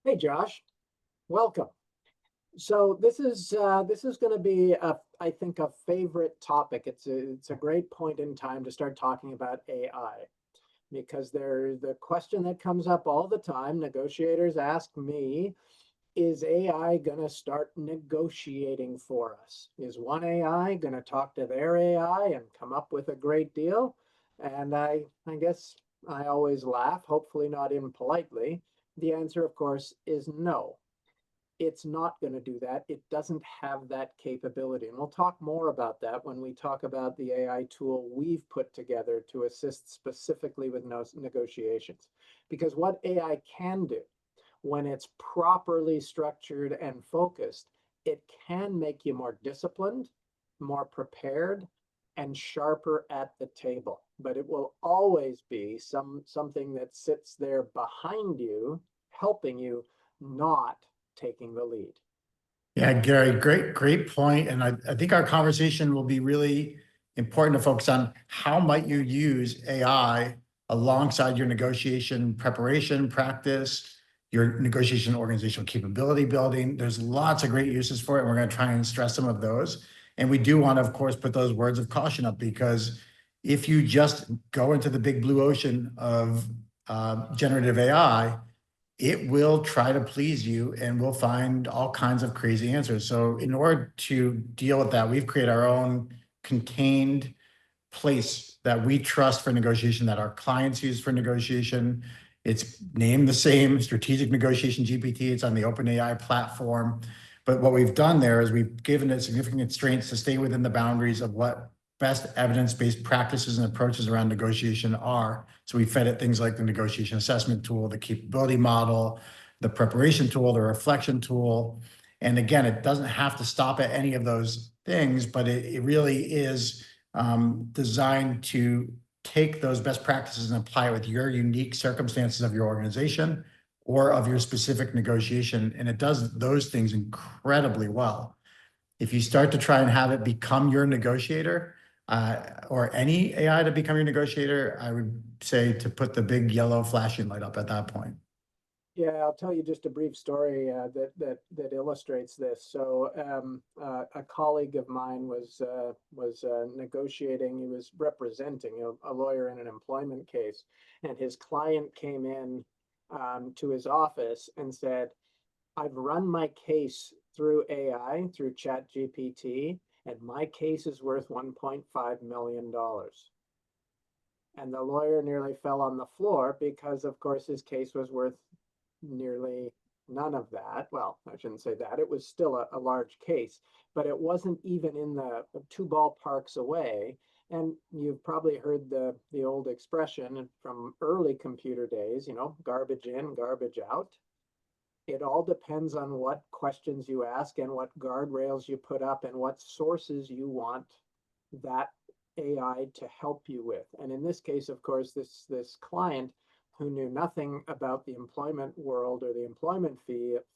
Hey, Josh, welcome. So this is going to be I think a favorite topic. It's a great point in time to start talking about AI because there's the question that comes up all the time. Negotiators ask me, is AI going to start negotiating for us? Is one AI going to talk to their AI and come up with a great deal? And I guess I always laugh, hopefully not impolitely. The answer, of course, is no. It's not going to do that. It doesn't have that capability. And we'll talk more about that when we talk about the AI tool we've put together to assist specifically with negotiations. Because what AI can do when it's properly structured and focused, it can make you more disciplined, more prepared, and sharper at the table. But it will always be something that sits there behind you, helping you, not taking the lead. Yeah, Gary, great point. And I think our conversation will be really important to focus on how might you use AI alongside your negotiation preparation practice, your negotiation organizational capability building. There's lots of great uses for it, and we're going to try and stress some of those. And we do want to, of course, put those words of caution up, because if you just go into the big blue ocean of generative AI, it will try to please you and will find all kinds of crazy answers. So in order to deal with that, we've created our own contained place that we trust for negotiation, that our clients use for negotiation. It's named the same, Strategic Negotiation GPT. It's on the OpenAI platform. But what we've done there is we've given it significant constraints to stay within the boundaries of what best evidence-based practices and approaches around negotiation are. So we fed it things like the negotiation assessment tool, the capability model, the preparation tool, the reflection tool. And again, it doesn't have to stop at any of those things, but it really is designed to take those best practices and apply it with your unique circumstances of your organization or of your specific negotiation. And it does those things incredibly well. If you start to try and have it become your negotiator, or any AI to become your negotiator, I would say to put the big yellow flashing light up at that point. Yeah, I'll tell you just a brief story that illustrates this. So a colleague of mine was negotiating. He was representing a lawyer in an employment case, and his client came in to his office and said, "I've run my case through AI, through ChatGPT, and my case is worth $1.5 million. And the lawyer nearly fell on the floor because, of course, his case was worth nearly none of that. Well, I shouldn't say that. It was still a large case, but it wasn't even in the two ballparks away. And you've probably heard the old expression from early computer days, garbage in, garbage out. It all depends on what questions you ask and what guardrails you put up and what sources you want that AI to help you with. And in this case, of course, this client who knew nothing about the employment world or the employment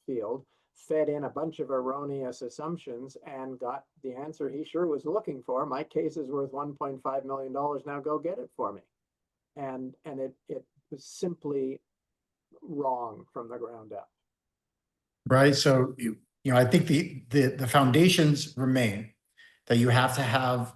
field fed in a bunch of erroneous assumptions and got the answer he sure was looking for. My case is worth $1.5 million. Now go get it for me. And it was simply wrong from the ground up. Right. So, I think the foundations remain that you have to have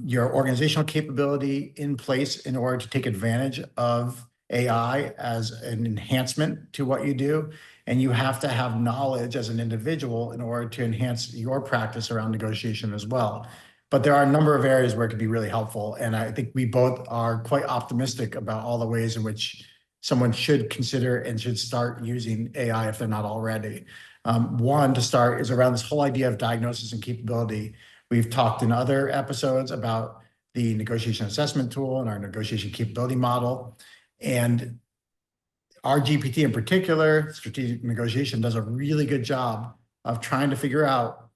your organizational capability in place in order to take advantage of AI as an enhancement to what you do. And you have to have knowledge as an individual in order to enhance your practice around negotiation as well. But there are a number of areas where it could be really helpful. And I think we both are quite optimistic about all the ways in which someone should consider and should start using AI if they're not already. One, to start, is around this whole idea of diagnosis and capability. We've talked in other episodes about the negotiation assessment tool and our negotiation capability model. And our GPT in particular, Strategic Negotiation, does a really good job of trying to figure out,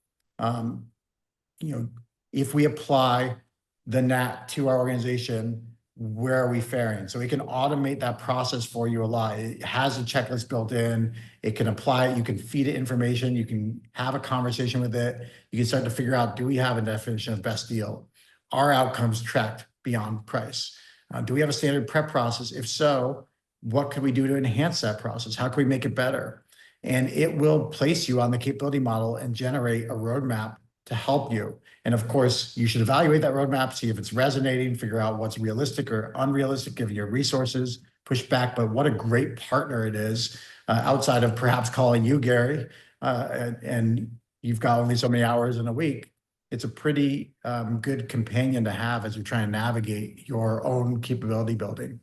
if we apply the NAT to our organization, where are we faring? So we can automate that process for you a lot. It has a checklist built in. It can apply it. You can feed it information. You can have a conversation with it. You can start to figure out, do we have a definition of best deal? Are outcomes tracked beyond price? Do we have a standard prep process? If so, what could we do to enhance that process? How can we make it better? and it will place you on the capability model and generate a roadmap to help you. And of course, you should evaluate that roadmap, see if it's resonating, figure out what's realistic or unrealistic, give your resources, push back. But what a great partner it is, outside of perhaps calling you, Gary, and you've got only so many hours in a week. It's a pretty good companion to have as you try and navigate your own capability building.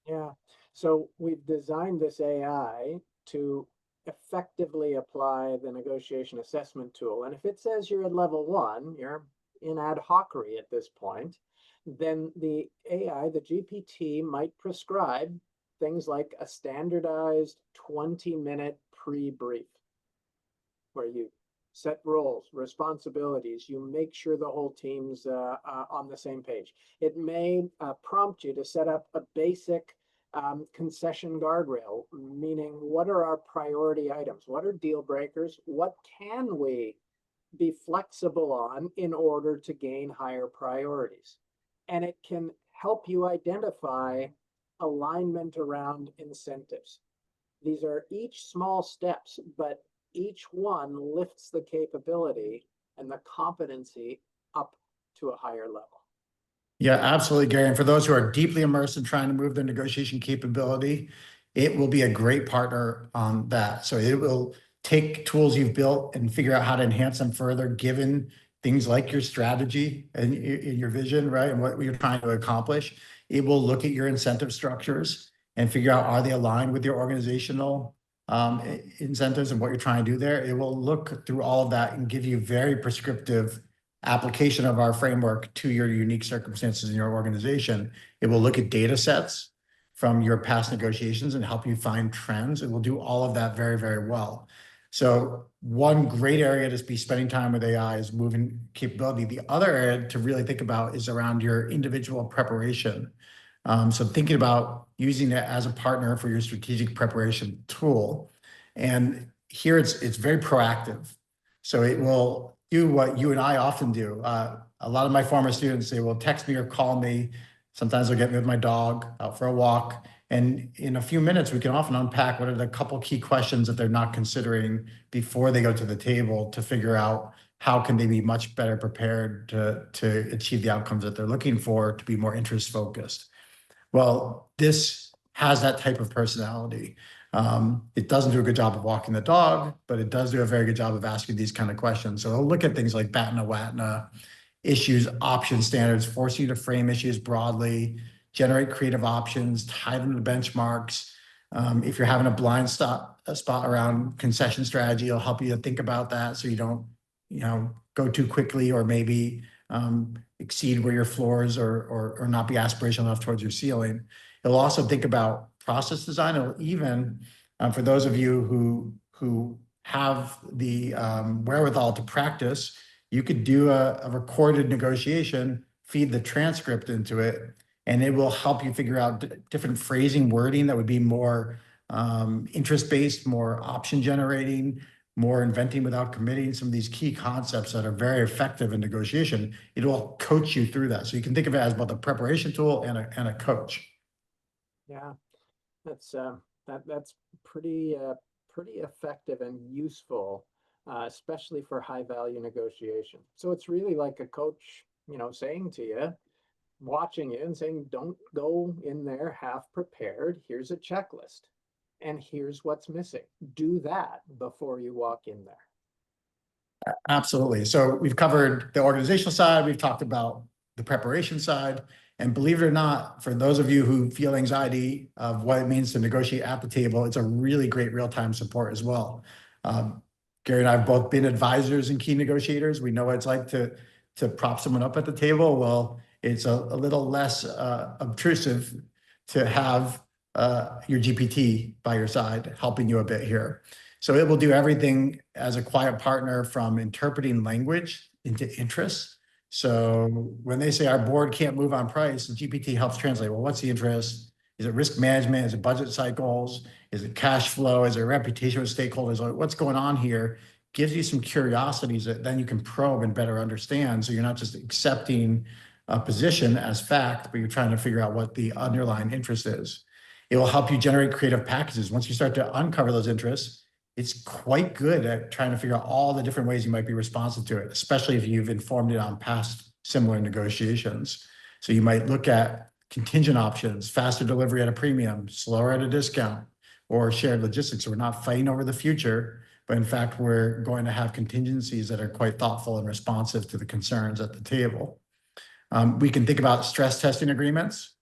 Yeah. So we've designed this AI to effectively apply the negotiation assessment tool. And if it says you're at level 1, you're in ad hocery at this point, then the AI, the GPT, might prescribe things like a standardized 20-minute pre-brief where you set roles, responsibilities, you make sure the whole team's on the same page. It may prompt you to set up a basic concession guardrail, meaning what are our priority items? What are deal breakers? What can we be flexible on in order to gain higher priorities? And it can help you identify alignment around incentives. These are each small steps, but each one lifts the capability and the competency up to a higher level. Yeah, absolutely, Gary. And for those who are deeply immersed in trying to move their negotiation capability, it will be a great partner on that. So it will take tools you've built and figure out how to enhance them further, given things like your strategy and your vision, right? And what you're trying to accomplish. It will look at your incentive structures and figure out, are they aligned with your organizational incentives and what you're trying to do there? It will look through all of that and give you very prescriptive application of our framework to your unique circumstances in your organization. It will look at data sets from your past negotiations and help you find trends. It will do all of that very, very well. So one great area to be spending time with AI is moving capability. The other area to really think about is around your individual preparation. So thinking about using it as a partner for your strategic preparation tool. And here it's very proactive. So it will do what you and I often do. A lot of my former students, they will text me or call me. Sometimes they'll get me with my dog out for a walk. And in a few minutes, we can often unpack what are the couple key questions that they're not considering before they go to the table to figure out how can they be much better prepared to achieve the outcomes that they're looking for, to be more interest focused. Well, this has that type of personality. It doesn't do a good job of walking the dog, but it does do a very good job of asking these kind of questions. So it'll look at things like BATNA, WATNA, issues, option standards, force you to frame issues broadly, generate creative options, tie them to benchmarks. If you're having a blind spot around concession strategy, it'll help you to think about that so you don't, go too quickly or maybe exceed where your floors or not be aspirational enough towards your ceiling. It'll also think about process design. It'll even, for those of you who have the wherewithal to practice, you could do a recorded negotiation, feed the transcript into it, and it will help you figure out different phrasing, wording that would be more interest-based, more option-generating, more inventing without committing, some of these key concepts that are very effective in negotiation. It will coach you through that. So you can think of it as both a preparation tool and a coach. Yeah, that's pretty effective and useful, especially for high value negotiation. So it's really like a coach, saying to you, watching you and saying, don't go in there half prepared. Here's a checklist and here's what's missing. Do that before you walk in there. Absolutely. So we've covered the organizational side. We've talked about the preparation side. And believe it or not, for those of you who feel anxiety of what it means to negotiate at the table, it's a really great real-time support as well. Gary and I have both been advisors and key negotiators. We know what it's like to prop someone up at the table. Well, it's a little less obtrusive to have your GPT by your side helping you a bit here. So it will do everything as a quiet partner, from interpreting language into interest. So when they say our board can't move on price, the GPT helps translate, well, what's the interest? Is it risk management? Is it budget cycles? Is it cash flow? Is it reputation with stakeholders? What's going on here? Gives you some curiosities that then you can probe and better understand. So you're not just accepting a position as fact, but you're trying to figure out what the underlying interest is. It will help you generate creative packages. Once you start to uncover those interests, it's quite good at trying to figure out all the different ways you might be responsive to it, especially if you've informed it on past similar negotiations. So you might look at contingent options, faster delivery at a premium, slower at a discount, or shared logistics. So we're not fighting over the future, but in fact, we're going to have contingencies that are quite thoughtful and responsive to the concerns at the table. We can think about stress testing agreements.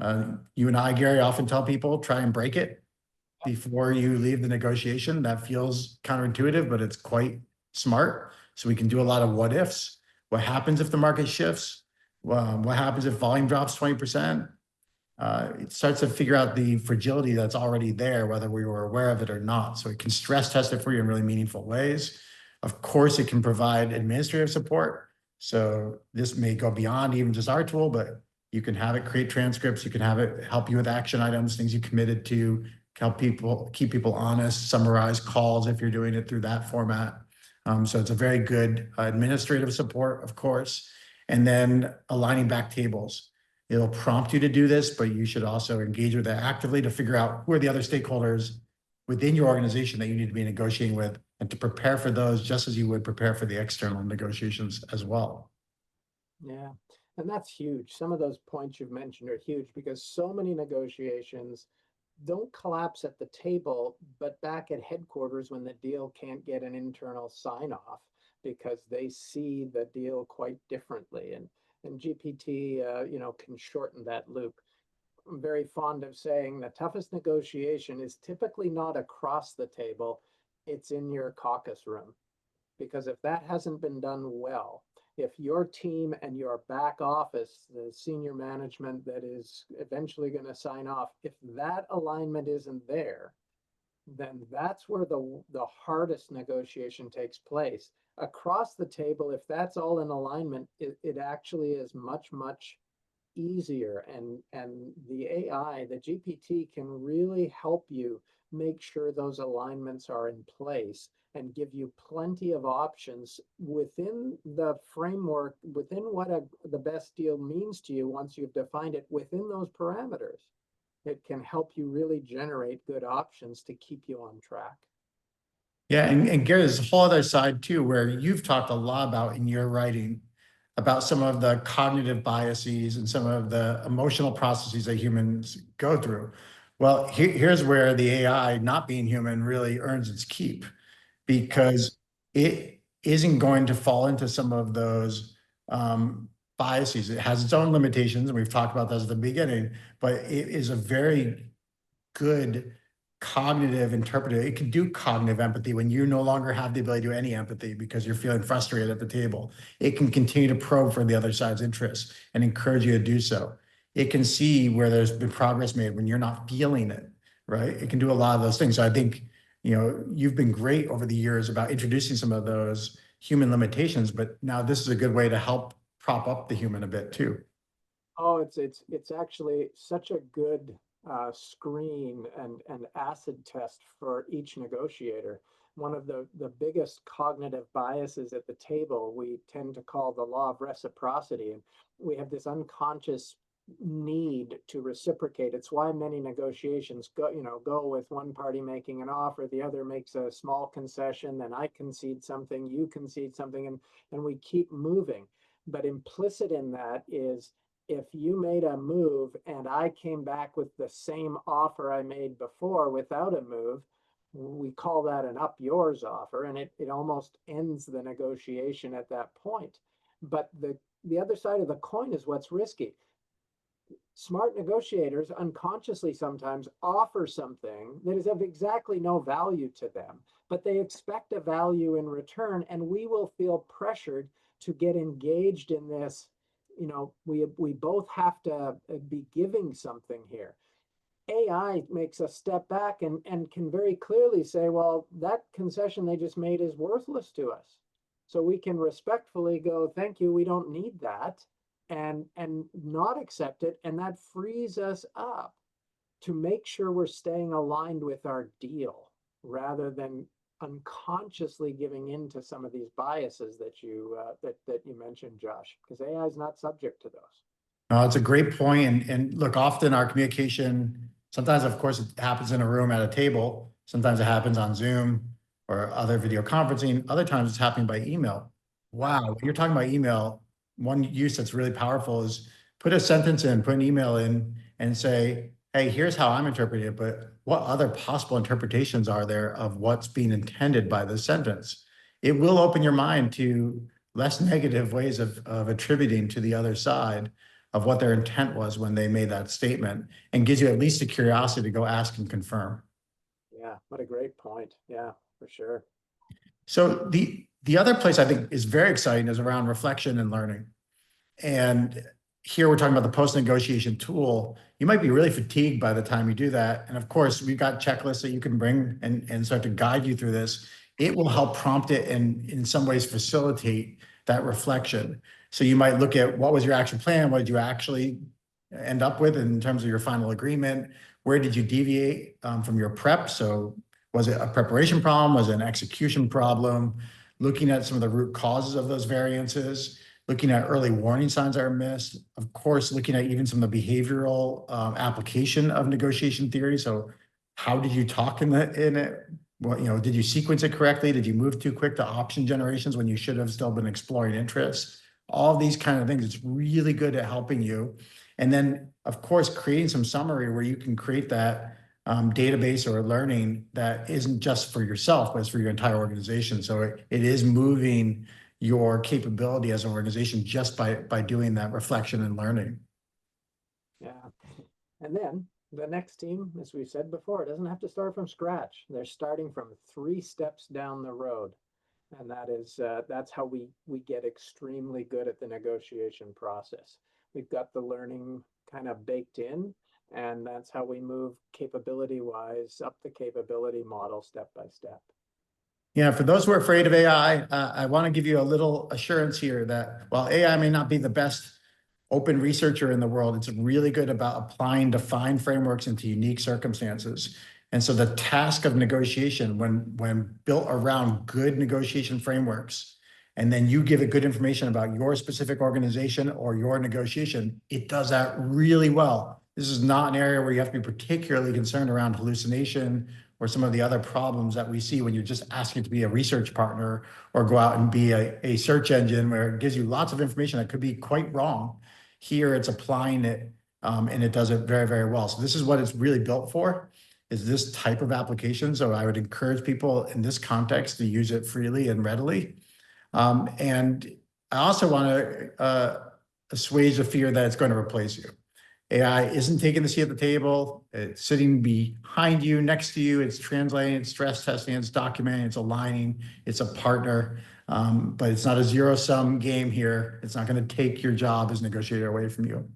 You and I, Gary, often tell people, try and break it before you leave the negotiation. That feels counterintuitive, but it's quite smart. So we can do a lot of what ifs. What happens if the market shifts? What happens if volume drops 20%? It starts to figure out the fragility that's already there, whether we were aware of it or not. So it can stress test it for you in really meaningful ways. Of course, it can provide administrative support. So this may go beyond even just our tool, but you can have it create transcripts. You can have it help you with action items, things you committed to, help people, keep people honest, summarize calls if you're doing it through that format. So it's a very good administrative support, of course. And then aligning back tables. It'll prompt you to do this, but you should also engage with it actively to figure out who are the other stakeholders within your organization that you need to be negotiating with, and to prepare for those just as you would prepare for the external negotiations as well. Yeah, and that's huge. Some of those points you've mentioned are huge because so many negotiations don't collapse at the table, but back at headquarters when the deal can't get an internal sign off because they see the deal quite differently. And GPT, can shorten that loop. I'm very fond of saying the toughest negotiation is typically not across the table, it's in your caucus room. Because if that hasn't been done well, if your team and your back office, the senior management that is eventually going to sign off, if that alignment isn't there, then that's where the hardest negotiation takes place. Across the table, if that's all in alignment, it actually is much, much easier. And the AI, the GPT can really help you make sure those alignments are in place and give you plenty of options within the framework, within what the best deal means to you. Once you've defined it within those parameters, it can help you really generate good options to keep you on track. Yeah, and Gary, there's a whole other side too, where you've talked a lot about in your writing about some of the cognitive biases and some of the emotional processes that humans go through. Well, here's where the AI, not being human, really earns its keep, because it isn't going to fall into some of those biases. It has its own limitations, and we've talked about those at the beginning, but it is a very good cognitive interpreter. It can do cognitive empathy when you no longer have the ability to do any empathy because you're feeling frustrated at the table. It can continue to probe for the other side's interests and encourage you to do so. It can see where there's been progress made when you're not feeling it, right? It can do a lot of those things. So I think, you've been great over the years about introducing some of those human limitations, but now this is a good way to help prop up the human a bit too. Oh, it's actually such a good screen and acid test for each negotiator. One of the biggest cognitive biases at the table we tend to call the law of reciprocity. And we have this unconscious need to reciprocate. It's why many negotiations go with one party making an offer, the other makes a small concession, then I concede something, you concede something, and we keep moving. But implicit in that is, if you made a move and I came back with the same offer I made before without a move, we call that an up yours offer, and it almost ends the negotiation at that point. But the other side of the coin is what's risky. Smart negotiators unconsciously sometimes offer something that is of exactly no value to them, but they expect a value in return, and we will feel pressured to get engaged in this. We both have to be giving something here. AI makes a step back and can very clearly say, well, that concession they just made is worthless to us. So we can respectfully go, thank you, we don't need that, and not accept it. And that frees us up to make sure we're staying aligned with our deal rather than unconsciously giving in to some of these biases that you mentioned, Josh, because AI is not subject to those. No, it's a great point. And look, often our communication, sometimes, of course, it happens in a room at a table. Sometimes it happens on Zoom. or other video conferencing. Other times it's happening by email. Wow, when you're talking about email, one use that's really powerful is put a sentence in, put an email in, and say, hey, here's how I'm interpreting it, but what other possible interpretations are there of what's being intended by this sentence? It will open your mind to less negative ways of attributing to the other side of what their intent was when they made that statement, and gives you at least a curiosity to go ask and confirm. Yeah, what a great point. Yeah, for sure. So the other place I think is very exciting is around reflection and learning. And here we're talking about the post-negotiation tool. You might be really fatigued by the time you do that. And of course, we've got checklists that you can bring and start to guide you through this. It will help prompt it and in some ways facilitate that reflection. So you might look at what was your action plan? What did you actually end up with in terms of your final agreement? Where did you deviate from your prep? So was it a preparation problem? Was it an execution problem? Looking at some of the root causes of those variances, looking at early warning signs that are missed, of course, looking at even some of the behavioral application of negotiation theory. So how did you talk in it? Well, did you sequence it correctly? Did you move too quick to option generations when you should have still been exploring interests? All these kind of things, it's really good at helping you. And then, of course, creating some summary where you can create that database or learning that isn't just for yourself, but it's for your entire organization. So it is moving your capability as an organization just by doing that reflection and learning. Yeah. And then the next team, as we said before, doesn't have to start from scratch. They're starting from 3 steps down the road. And that's how we get extremely good at the negotiation process. We've got the learning kind of baked in, and that's how we move capability-wise up the capability model step by step. Yeah, for those who are afraid of AI, I want to give you a little assurance here that while AI may not be the best open researcher in the world, it's really good about applying defined frameworks into unique circumstances. And so the task of negotiation, when built around good negotiation frameworks, and then you give it good information about your specific organization or your negotiation, it does that really well. This is not an area where you have to be particularly concerned around hallucination or some of the other problems that we see when you're just asking to be a research partner or go out and be a search engine where it gives you lots of information that could be quite wrong. Here it's applying it and it does it very, very well. So this is what it's really built for, is this type of application. So I would encourage people in this context to use it freely and readily. And I also want to assuage the fear that it's going to replace you. AI isn't taking the seat at the table. It's sitting behind you, next to you. It's translating, it's stress testing, it's documenting, it's aligning, it's a partner. But it's not a zero-sum game here. It's not going to take your job as negotiator away from you.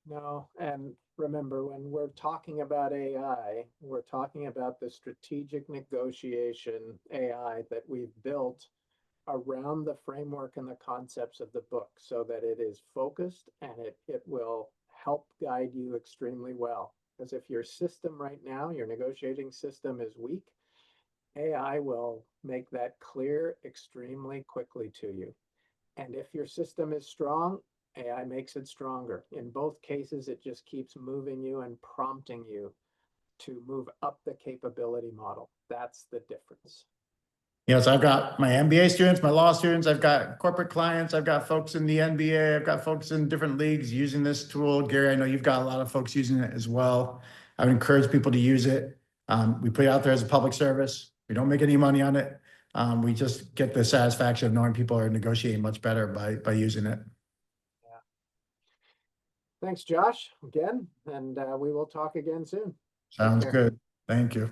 No, and remember, when we're talking about AI, we're talking about the strategic negotiation AI that we've built around the framework and the concepts of the book so that it is focused and it will help guide you extremely well. Because if your system right now, your negotiating system is weak, AI will make that clear extremely quickly to you. And if your system is strong, AI makes it stronger. In both cases, it just keeps moving you and prompting you to move up the capability model. That's the difference. Yes, I've got my MBA students, my law students, I've got corporate clients, I've got folks in the NBA, I've got folks in different leagues using this tool. Gary, I know you've got a lot of folks using it as well. I would encourage people to use it. We put it out there as a public service. We don't make any money on it. We just get the satisfaction of knowing people are negotiating much better by using it. Yeah. Thanks, Josh, again, and we will talk again soon. Sounds good. Thank you.